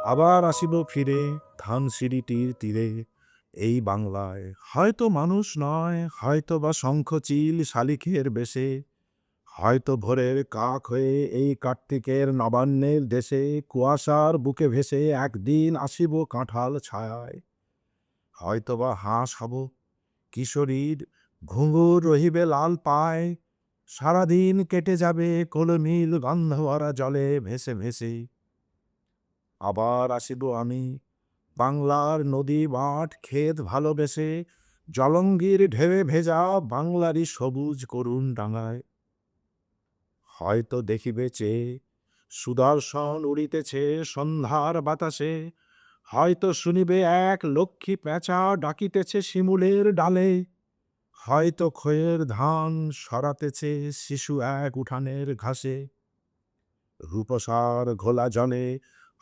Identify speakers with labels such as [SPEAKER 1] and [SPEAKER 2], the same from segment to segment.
[SPEAKER 1] আবার আসিব ফিরে ধানসিঁড়িটির তীরে এই বাংলায়, হয়তো মানুষ নয়, হয়তো বা শঙ্খচিল শালিখের বেশে, হয়তো ভোরের কাক হয়ে এই কার্তিকের নবান্নের দেশে কুয়াশার বুকে ভেসে একদিন আসিব কাঁঠাল ছায়ায়, হয়তো বা হাঁস হব কিশোরীর, ঘুঙুর রহিবে লাল পায়, সারাদিন কেটে যাবে কোলমিল গন্ধভরা জলে ভেসে ভেসে। আবার আসিব আমি বাংলার নদী মাঠ ক্ষেত ভালোবেসে, জলঙ্গির ঢেউয়ে ভেজা বাংলারই সবুজ করুণ ডাঙায়, হয়তো দেখিবে চেয়ে সুদর্শন উড়িতেছে সন্ধ্যার বাতাসে, হয়তো শুনিবে এক লক্ষ্মী পেঁচা ডাকিতেছে শিমুলের ডালে, হয়তো খয়ের ধান সরাতেছে শিশু এক উঠানের ঘাসে, রূপসার ঘোলা জলে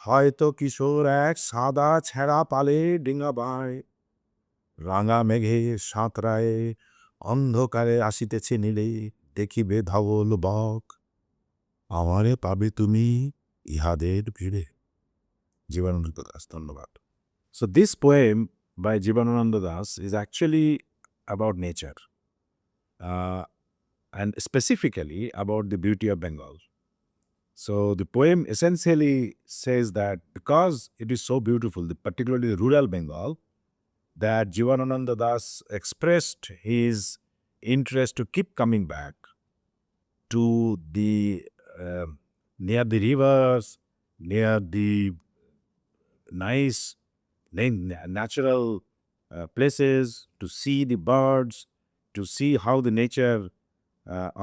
[SPEAKER 1] হয়তো কিশোর এক সাদা ছেঁড়া পালে ডিঙাবায়, রাঙা মেঘে সাঁতরায়ে অন্ধকারে আসিতেছে নীলে, দেখিবে ধবল বক, আমারে পাবে তুমি ইহাদের ভিড়ে। জীবনানন্দ দাস, ধন্যবাদ। So this poem by Jibananda Das is actually about nature, uh, and specifically about the beauty of Bengal. So the poem essentially says that because it is so beautiful, particularly rural Bengal, that Jivanananda Das expressed his interest to keep coming back to the near the rivers, near the nice natural places, to see the birds, to see how the nature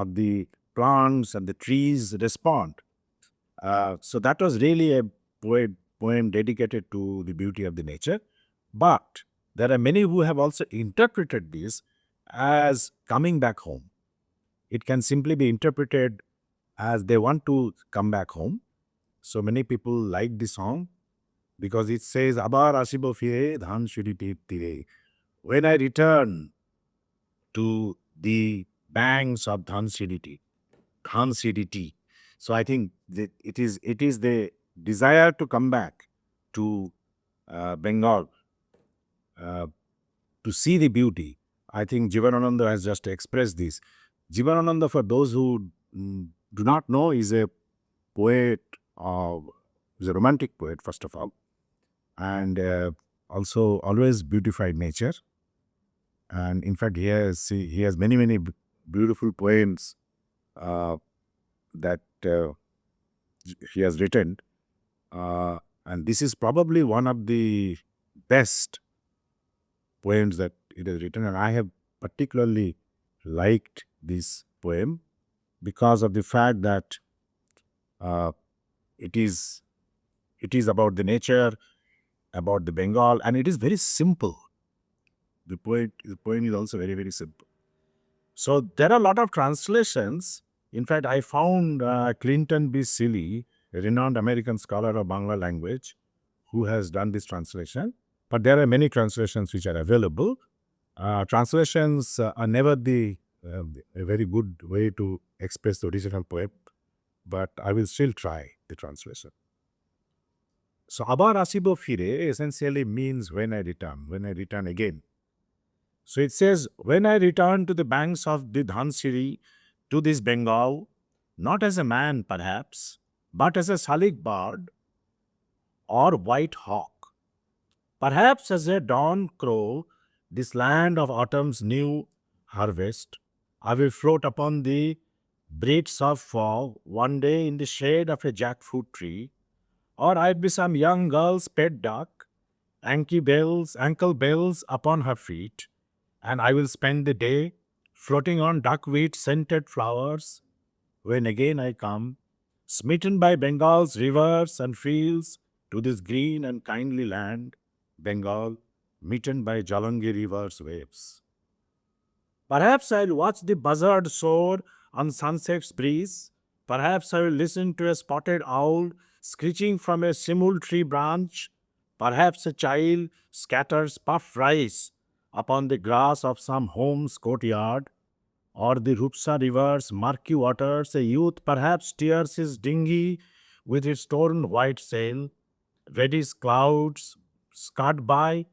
[SPEAKER 1] of the plants and the trees respond. So that was really a poem dedicated to the beauty of the nature. But there are many who have also interpreted this as coming back home. It can simply be interpreted as they want to come back home. So many people like the song because it says, Abar Ashibo Phirey ধানসিঁড়িটির তীরে. When I return to the banks of Dhansiditi. So I think that it is the desire to come back to Bengal to see the beauty. I think Jibanananda has just expressed this. Jibanananda, for those who do not know, is a poet, is a romantic poet, first of all, and also always beautified nature. And in fact, he has many beautiful poems that he has written, and this is probably one of the best poems that it has written, and I have particularly liked this poem because of the fact that it is about the nature, about the Bengal, and it is very simple. The poem is also very simple. So there are a lot of translations. In fact, I found Clinton B. Seeley, a renowned American scholar of Bangla language, who has done this translation. But there are many translations which are available. Translations are never a very good way to express the original poem, but I will still try the translation. So, Abar Ashibo Phirey essentially means when I return again. So it says, when I return to the banks of the Dhansiri, to this Bengal, not as a man perhaps, but as a salik bird or white hawk, perhaps as a dawn crow, this land of autumn's new harvest, I will float upon the breaths of fog one day in the shade of a jackfruit tree, or I'd be some young girl's pet duck, ankle bells upon her feet, and I will spend the day floating on duckweed scented flowers, when again I come, smitten by Bengal's rivers and fields, to this green and kindly land, Bengal, mitten by Jalangi river's waves. Perhaps I'll watch the buzzard soar on sunset's breeze. Perhaps I will listen to a spotted owl screeching from a simul tree branch. Perhaps a child scatters puff rice upon the grass of some home's courtyard. Or the Rupsa river's murky waters, a youth perhaps steers his dinghy with its torn white sail. reddish clouds scud by,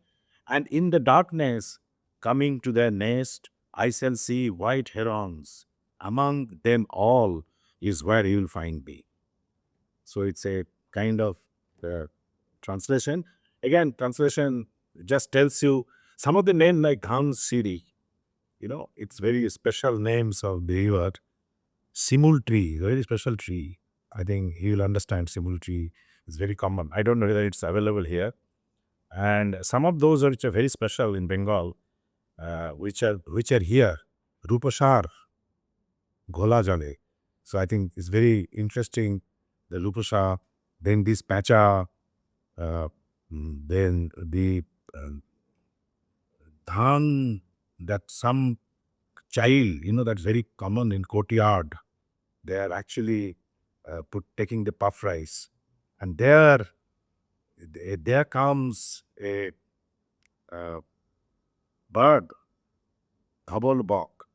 [SPEAKER 1] and in the darkness, coming to their nest, I shall see white herons. Among them all is where you'll find me. So it's a kind of uh, translation. Again, translation just tells you some of the names like Ghan Siri, it's very special names of the river. Simul tree, very special tree. I think he will understand simul tree is very common. I don't know whether it's available here. And some of those which are very special in Bengal, which are here, Rupashar, Ghola Jale. So I think it's very interesting. The Rupasha, then this Pacha, then the uh, Dhan, that some child, that's very common in courtyard. They are actually taking the puff rice, and there comes a bird, Dhabol Bok.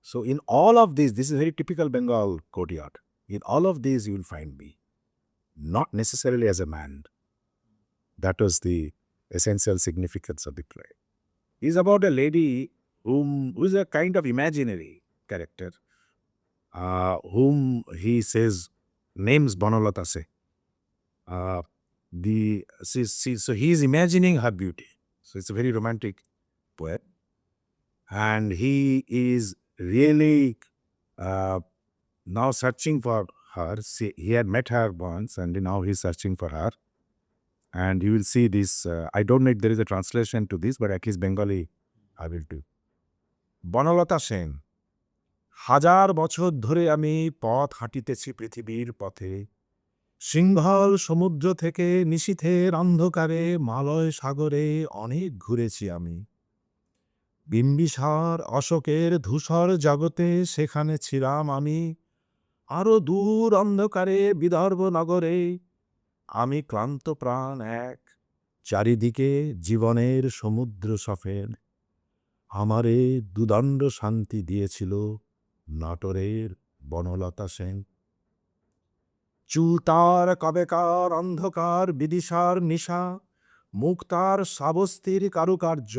[SPEAKER 1] So in all of these, this is very typical Bengal courtyard. In all of these, you will find me, not necessarily as a man. That was the essential significance of the play. It's about a lady who is a kind of imaginary character, whom he says names Banalata Sen. So he is imagining her beauty. So it's a very romantic poet, and he is really now searching for her. He had met her once, and now he's searching for her. And you will see this. I don't know if there is a translation to this, but at least Bengali I will do. Banalata Sen, হাজার বছর ধরে আমি পথ হাঁটিতেছি পৃথিবীর পথে। সিংহল সমুদ্র থেকে নিশীথের অন্ধকারে মালয় সাগরে অনেক ঘুরেছি আমি। বিম্বিসার অশোকের ধূসর জগতে সেখানে ছিলাম আমি। আরো দূর অন্ধকারে বিদর্ভ নগরে আমি ক্লান্ত প্রাণ এক। চারিদিকে জীবনের সমুদ্র সফের। আমারে দুদণ্ড শান্তি দিয়েছিল নাটোরের বনলতা সেন। চুল তার কবেকার অন্ধকার বিদিশার নিশা, মুখ তার শ্রাবস্তির কারুকার্য।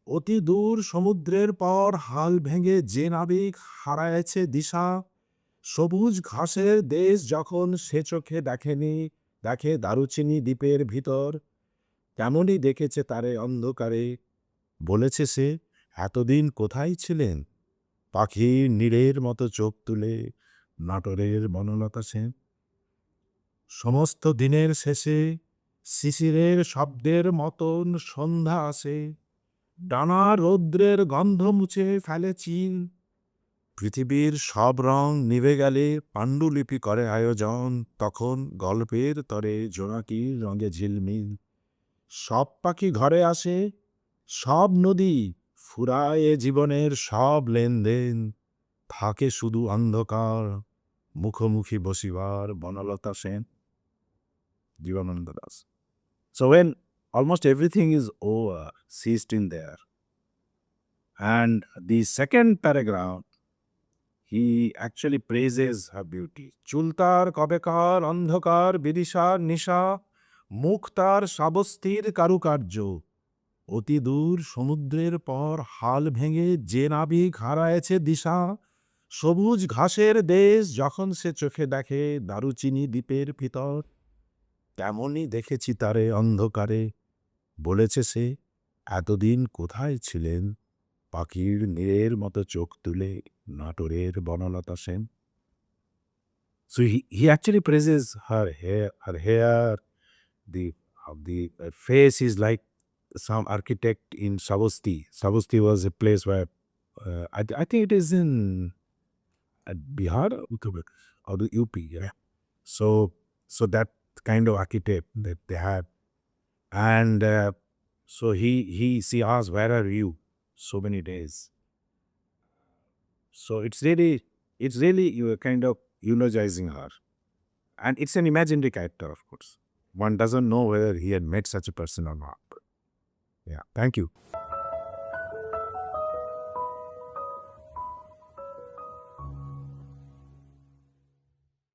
[SPEAKER 1] অতি দূর সমুদ্রের পর হাল ভেঙে যে নাবিক হারায়েছে দিশা, সবুজ ঘাসের দেশ যখন সে চোখে দেখেনি, দেখে দারুচিনি দ্বীপের ভিতর, তেমনই দেখেছে তারে অন্ধকারে। বলেছে সে, এতদিন কোথায় ছিলেন? পাখির নীড়ের মতো চোখ তুলে নাটোরের বনলতা সেন। সমস্ত দিনের শেষে শিশিরের শব্দের মতন সন্ধ্যা আসে, ডানা রৌদ্রের গন্ধ মুছে ফেলে চিল। পৃথিবীর সব রং নিভে গেলে পাণ্ডুলিপি করে আয়োজন, তখন গল্পের তরে জোনাকির রঙে ঝিলমিল। সব পাখি ঘরে আসে, সব নদী ফুরায় জীবনের সব লেনদেন, থাকে শুধু অন্ধকার মুখোমুখি বসিবার Banalata Sen. Jibananda Das. So when almost everything is over, ceased in there, and the second paragraph, he actually praises her beauty. চুলতার কবেকার অন্ধকার বিদিশার নিশা, মুখ তার শ্রাবস্তির কারুকার্য। অতি দূর সমুদ্রের পর হাল ভেঙে যে নাবিক হারায়েছে দিশা, সবুজ ঘাসের দেশ যখন সে চোখে দেখে দারুচিনি দ্বীপের ভিতর, তেমনই দেখেছি তারে অন্ধকারে। বলেছে সে, এতদিন কোথায় ছিলেন? পাখির নীড়ের মতো চোখ তুলে নাটোরের Banalata Sen. So he actually praises her hair, the face is like some architect in Savasti. Savasti was a place where I think it is in Bihar or Uttar Pradesh or the UP. Yeah. So that kind of architect that they had, and so she asked, "Where are you?" So many days. So it's really you are kind of eulogizing her, and it's an imaginary character, of course. One doesn't know whether he had met such a person or not. Yeah. Thank you.